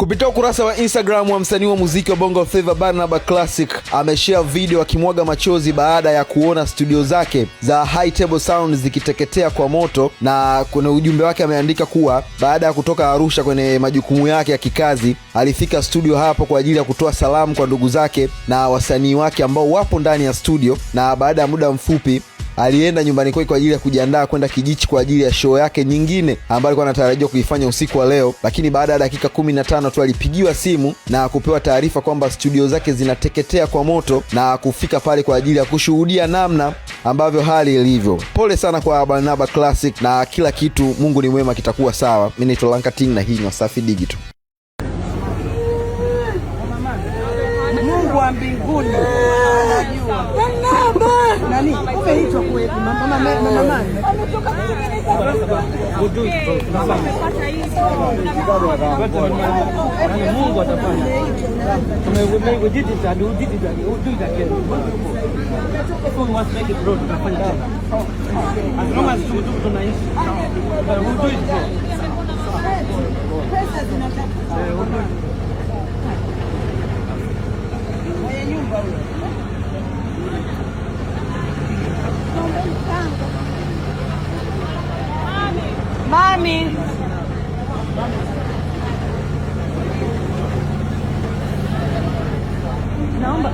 Kupitia ukurasa wa Instagram wa msanii wa muziki wa Bongo Flava Barnaba Classic ameshare video akimwaga machozi baada ya kuona studio zake za High Table Sound zikiteketea kwa moto, na kwenye ujumbe wake ameandika kuwa baada ya kutoka Arusha kwenye majukumu yake ya kikazi alifika studio hapo kwa ajili ya kutoa salamu kwa ndugu zake na wasanii wake ambao wapo ndani ya studio, na baada ya muda mfupi alienda nyumbani kwake kwa ajili ya kujiandaa kwenda Kijichi kwa ajili ya show yake nyingine ambayo alikuwa anatarajiwa kuifanya usiku wa leo. Lakini baada ya dakika 15 tu alipigiwa simu na kupewa taarifa kwamba studio zake zinateketea kwa moto, na kufika pale kwa ajili ya kushuhudia namna ambavyo hali ilivyo. Pole sana kwa Barnaba Classic na kila kitu, Mungu ni mwema, kitakuwa sawa. Mimi ni Tolanka Ting na hii ni Wasafi Digital. Mungu wa mbinguni anajua. Nani? Umeitwa kwetu mama ametoka kutengeneza. Mungu atafanya. Tumeweka digital tutafanya. As long as tunaishi. Pesa zinataka. Mami. Naomba